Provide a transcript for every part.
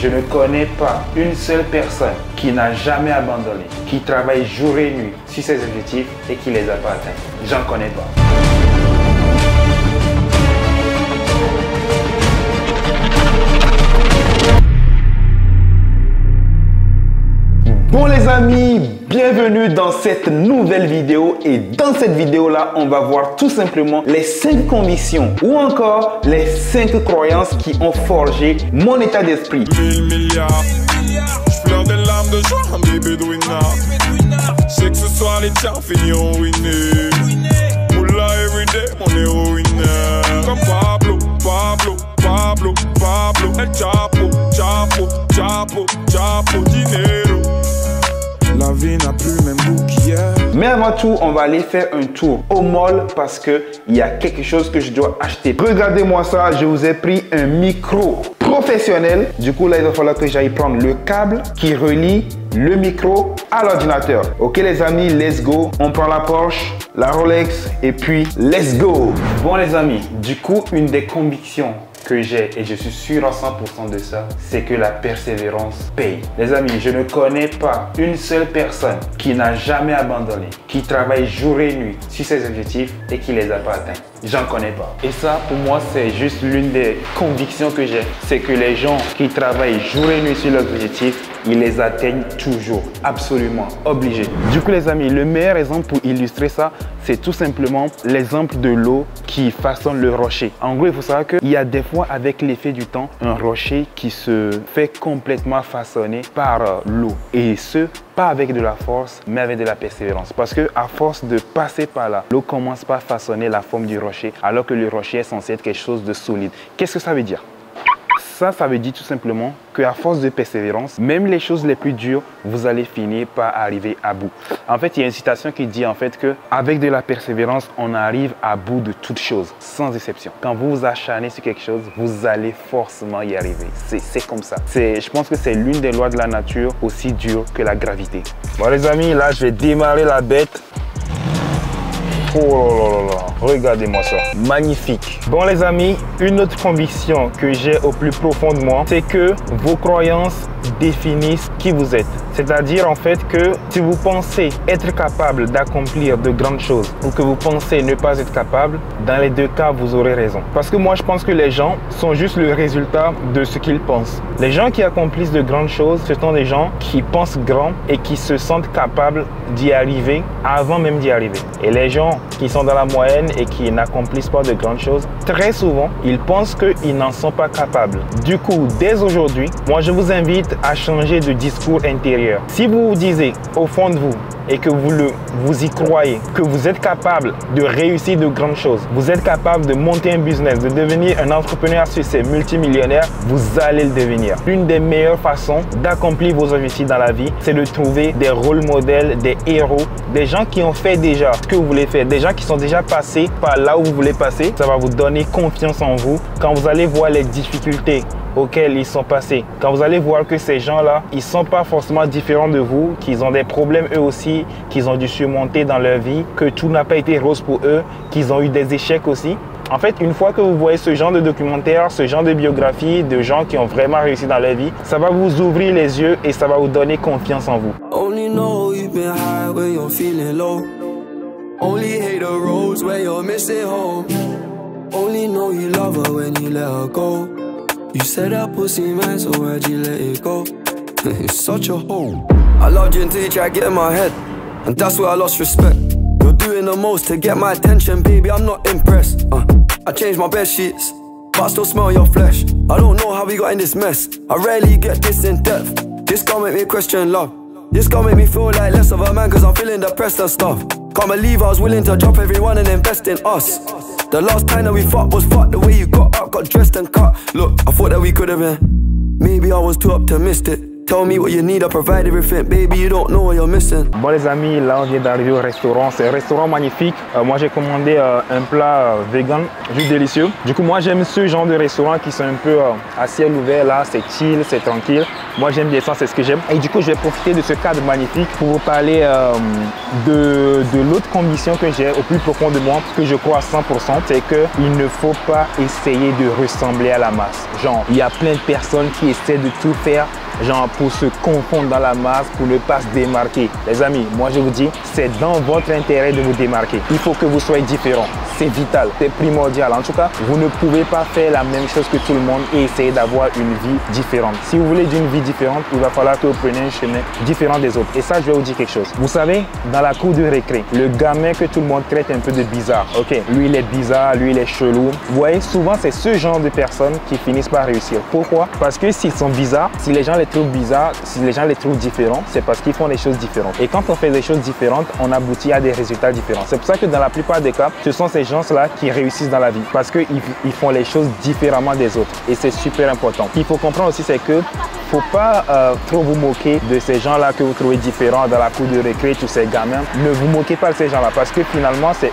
je ne connais pas une seule personne qui n'a jamais abandonné, qui travaille jour et nuit sur ses objectifs et qui les a pas atteints. J'en connais pas. Bon les amis, bienvenue dans cette nouvelle vidéo et dans cette vidéo là on va voir tout simplement les 5 convictions ou encore les 5 croyances qui ont forgé mon état d'esprit. 1000 milliards, je pleure des larmes de joie, un bébé de winner. Je sais que ce soir les tiens finiront ruinés. Moula everyday, mon héros winner. Comme Pablo, Pablo, Pablo, Pablo, El Chapo, Chapo, Chapo, Chapo, dinero. La vie n'a plus le même goût qu'hier. Mais avant tout, on va aller faire un tour au mall parce que il y a quelque chose que je dois acheter. Regardez-moi ça, je vous ai pris un micro professionnel. Du coup, là, il va falloir que j'aille prendre le câble qui relie le micro à l'ordinateur. Ok les amis, let's go. On prend la Porsche, la Rolex et puis let's go. Bon les amis, du coup, une des convictions que j'ai, et je suis sûr à 100% de ça, c'est que la persévérance paye. Les amis, je ne connais pas une seule personne qui n'a jamais abandonné, qui travaille jour et nuit sur ses objectifs et qui les a pas atteints. J'en connais pas. Et ça, pour moi, c'est juste l'une des convictions que j'ai. C'est que les gens qui travaillent jour et nuit sur leurs objectifs, ils les atteignent toujours. Absolument. Obligé. Du coup, les amis, le meilleur exemple pour illustrer ça, c'est tout simplement l'exemple de l'eau qui façonne le rocher. En gros, il faut savoir qu'il y a des fois, avec l'effet du temps, un rocher qui se fait complètement façonner par l'eau. Et ce, pas avec de la force, mais avec de la persévérance. Parce que à force de passer par là, l'eau commence par façonner la forme du rocher, alors que le rocher est censé être quelque chose de solide. Qu'est-ce que ça veut dire? Ça veut dire tout simplement qu'à force de persévérance, même les choses les plus dures, vous allez finir par arriver à bout. En fait, il y a une citation qui dit en fait que avec de la persévérance, on arrive à bout de toutes choses, sans exception. Quand vous vous acharnez sur quelque chose, vous allez forcément y arriver. C'est comme ça. Je pense que c'est l'une des lois de la nature aussi dure que la gravité. Bon les amis, là je vais démarrer la bête. Oh là là là, regardez-moi ça, magnifique. Bon les amis, une autre conviction que j'ai au plus profond de moi, c'est que vos croyances définissent qui vous êtes. C'est-à-dire en fait que si vous pensez être capable d'accomplir de grandes choses ou que vous pensez ne pas être capable, dans les deux cas, vous aurez raison. Parce que moi, je pense que les gens sont juste le résultat de ce qu'ils pensent. Les gens qui accomplissent de grandes choses, ce sont des gens qui pensent grand et qui se sentent capables d'y arriver avant même d'y arriver. Et les gens qui sont dans la moyenne et qui n'accomplissent pas de grandes choses, très souvent, ils pensent qu'ils n'en sont pas capables. Du coup, dès aujourd'hui, moi, je vous invite à changer de discours intérieur. Si vous vous disiez au fond de vous et que vous y croyez, que vous êtes capable de réussir de grandes choses, vous êtes capable de monter un business, de devenir un entrepreneur succès multimillionnaire, vous allez le devenir. L'une des meilleures façons d'accomplir vos objectifs dans la vie, c'est de trouver des rôles modèles, des héros, des gens qui ont fait déjà ce que vous voulez faire, des gens qui sont déjà passés par là où vous voulez passer. Ça va vous donner confiance en vous. Quand vous allez voir les difficultés auxquels ils sont passés, quand vous allez voir que ces gens-là, ils ne sont pas forcément différents de vous, qu'ils ont des problèmes eux aussi, qu'ils ont dû surmonter dans leur vie, que tout n'a pas été rose pour eux, qu'ils ont eu des échecs aussi. En fait, une fois que vous voyez ce genre de documentaire, ce genre de biographie de gens qui ont vraiment réussi dans leur vie, ça va vous ouvrir les yeux et ça va vous donner confiance en vous. Only know you've been high when you're feeling low. Only hate the roads where you're missing home. Only know you love her when you let her go. You said that pussy man, so why'd you let it go? It's such a hole. I loved you until you tried to get in my head, and that's where I lost respect. You're doing the most to get my attention, baby, I'm not impressed. I changed my bed sheets, but I still smell your flesh. I don't know how we got in this mess. I rarely get this in depth. This can't make me question love. This can't make me feel like less of a man, cause I'm feeling depressed and stuff. Can't believe I was willing to drop everyone and invest in us. The last time that we fought was fucked. The way you got up, got dressed and cut. Look, I thought that we could have been. Maybe I was too optimistic. Tell me what you need, I provide everything. Baby, you don't know what you're missing. Bon les amis, là on vient d'arriver au restaurant. C'est un restaurant magnifique. Moi j'ai commandé un plat vegan, juste délicieux. Du coup moi j'aime ce genre de restaurant qui sont un peu à ciel ouvert là. C'est chill, c'est tranquille. Moi j'aime bien ça, c'est ce que j'aime. Et du coup je vais profiter de ce cadre magnifique pour vous parler de l'autre condition que j'ai au plus profond de moi, que je crois à 100%, c'est qu'il ne faut pas essayer de ressembler à la masse. Genre, il y a plein de personnes qui essaient de tout faire, genre pour se confondre dans la masse, pour ne pas se démarquer. Les amis, moi je vous dis, c'est dans votre intérêt de vous démarquer. Il faut que vous soyez différents. C'est vital, c'est primordial. En tout cas, vous ne pouvez pas faire la même chose que tout le monde et essayer d'avoir une vie différente. Si vous voulez d'une vie différente, il va falloir que vous preniez un chemin différent des autres. Et ça, je vais vous dire quelque chose. Vous savez, dans la cour de récré, le gamin que tout le monde traite un peu de bizarre. Ok, lui il est bizarre, lui il est chelou. Vous voyez, souvent c'est ce genre de personnes qui finissent par réussir. Pourquoi? Parce que s'ils sont bizarres, si les gens les trouvent bizarres, si les gens les trouvent différents, c'est parce qu'ils font des choses différentes. Et quand on fait des choses différentes, on aboutit à des résultats différents. C'est pour ça que dans la plupart des cas, ce sont ces gens-là qui réussissent dans la vie parce qu'ils font les choses différemment des autres. Et c'est super important. Ce qu'il faut comprendre aussi, c'est que faut pas trop vous moquer de ces gens-là que vous trouvez différents dans la cour de récré, tous ces gamins. Ne vous moquez pas de ces gens-là parce que finalement, c'est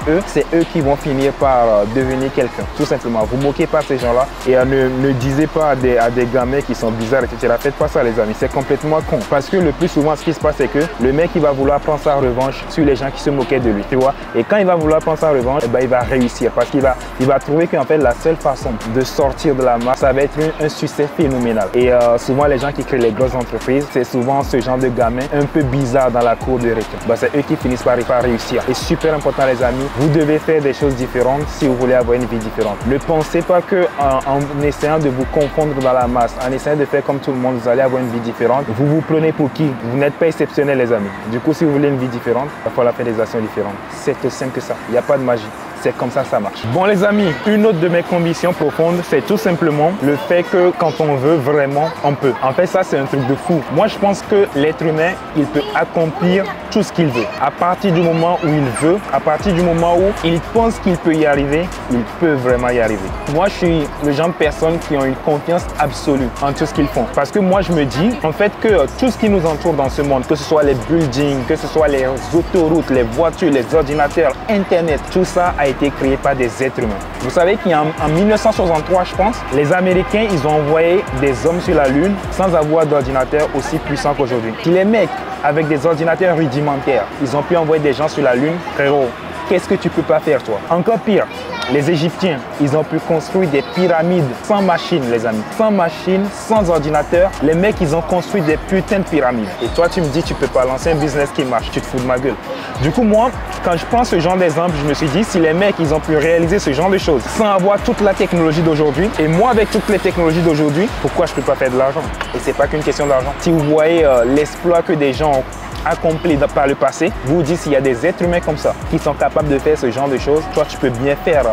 eux qui vont finir par devenir quelqu'un. Tout simplement, vous moquez pas de ces gens-là et ne disez pas à des gamins qui sont bizarres, etc. Faites pas ça, les amis. C'est complètement con. Parce que le plus souvent, ce qui se passe, c'est que le mec, il va vouloir prendre sa revanche sur les gens qui se moquaient de lui, tu vois. Et quand il va vouloir prendre sa revanche, eh ben, il va réussir parce qu'il va trouver qu'en fait, la seule façon de sortir de la masse, ça va être un succès phénoménal. Et souvent, les gens qui créent les grosses entreprises, c'est souvent ce genre de gamins un peu bizarre dans la cour de récré. Ben, c'est eux qui finissent par réussir. Et super important, les amis, vous devez faire des choses différentes si vous voulez avoir une vie différente. Ne pensez pas que en essayant de vous confondre dans la masse, en essayant de faire comme tout le monde, vous allez avoir une vie différente. Vous vous prenez pour qui? Vous n'êtes pas exceptionnel, les amis. Du coup, si vous voulez une vie différente, il va falloir faire des actions différentes. C'est aussi simple que ça. Il n'y a pas de magie. C'est comme ça marche. Bon les amis, une autre de mes convictions profondes, c'est tout simplement le fait que quand on veut vraiment, on peut. En fait, ça c'est un truc de fou. Moi je pense que l'être humain, il peut accomplir tout ce qu'il veut. À partir du moment où il veut, à partir du moment où il pense qu'il peut y arriver, il peut vraiment y arriver. Moi je suis le genre de personne qui ont une confiance absolue en tout ce qu'ils font. Parce que moi je me dis en fait que tout ce qui nous entoure dans ce monde, que ce soit les buildings, que ce soit les autoroutes, les voitures, les ordinateurs, Internet, tout ça a été créé par des êtres humains. Vous savez qu'en 1963, je pense, les Américains, ils ont envoyé des hommes sur la Lune sans avoir d'ordinateur aussi puissant qu'aujourd'hui. Les mecs, avec des ordinateurs rudimentaires, ils ont pu envoyer des gens sur la Lune. Frérot, qu'est-ce que tu peux pas faire, toi? Encore pire, les Égyptiens, ils ont pu construire des pyramides sans machine, les amis. Sans machine, sans ordinateur. Les mecs, ils ont construit des putains de pyramides. Et toi, tu me dis, tu peux pas lancer un business qui marche. Tu te fous de ma gueule. Du coup, moi, quand je prends ce genre d'exemple, je me suis dit, si les mecs, ils ont pu réaliser ce genre de choses sans avoir toute la technologie d'aujourd'hui, et moi, avec toutes les technologies d'aujourd'hui, pourquoi je peux pas faire de l'argent? Et c'est pas qu'une question d'argent. Si vous voyez l'exploit que des gens ont accompli par le passé, vous dites s'il y a des êtres humains comme ça qui sont capables de faire ce genre de choses, toi tu peux bien faire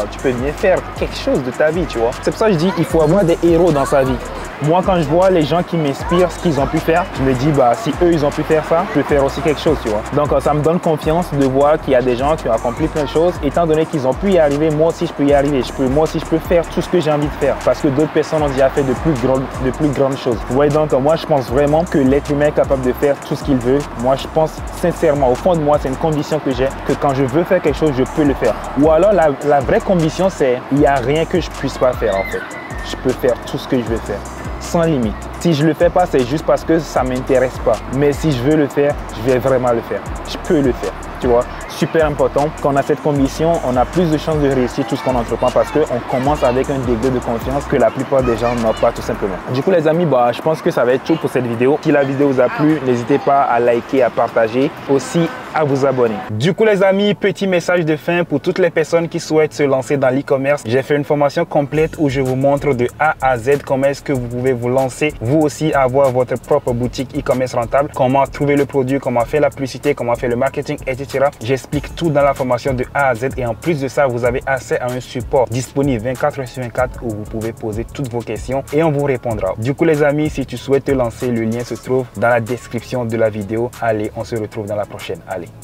quelque chose de ta vie, tu vois. C'est pour ça que je dis il faut avoir des héros dans sa vie. Moi quand je vois les gens qui m'inspirent, ce qu'ils ont pu faire, je me dis bah si eux ils ont pu faire ça, je peux faire aussi quelque chose, tu vois. Donc ça me donne confiance de voir qu'il y a des gens qui ont accompli plein de choses, étant donné qu'ils ont pu y arriver, moi aussi je peux y arriver, moi aussi je peux faire tout ce que j'ai envie de faire parce que d'autres personnes ont déjà fait de plus grandes choses. Vous voyez, donc moi je pense vraiment que l'être humain est capable de faire tout ce qu'il veut. Moi je pense sincèrement, au fond de moi, c'est une condition que j'ai, que quand je veux faire quelque chose, je peux le faire. Ou alors la vraie condition, c'est il n'y a rien que je puisse pas faire en fait. Je peux faire tout ce que je veux faire, sans limite. Si je le fais pas, c'est juste parce que ça m'intéresse pas. Mais si je veux le faire, je vais vraiment le faire. Je peux le faire, tu vois. Super important. Quand on a cette condition, on a plus de chances de réussir tout ce qu'on entreprend parce qu'on commence avec un degré de confiance que la plupart des gens n'ont pas tout simplement. Du coup les amis, je pense que ça va être tout pour cette vidéo. Si la vidéo vous a plu, n'hésitez pas à liker, à partager, aussi à vous abonner. Du coup les amis, petit message de fin pour toutes les personnes qui souhaitent se lancer dans l'e-commerce. J'ai fait une formation complète où je vous montre de A à Z comment est-ce que vous pouvez vous lancer, vous aussi avoir votre propre boutique e-commerce rentable, comment trouver le produit, comment faire la publicité, comment faire le marketing, etc. J'explique tout dans la formation de A à Z et en plus de ça, vous avez accès à un support disponible 24/24 où vous pouvez poser toutes vos questions et on vous répondra. Du coup les amis, si tu souhaites te lancer, le lien se trouve dans la description de la vidéo. Allez, on se retrouve dans la prochaine. Allez.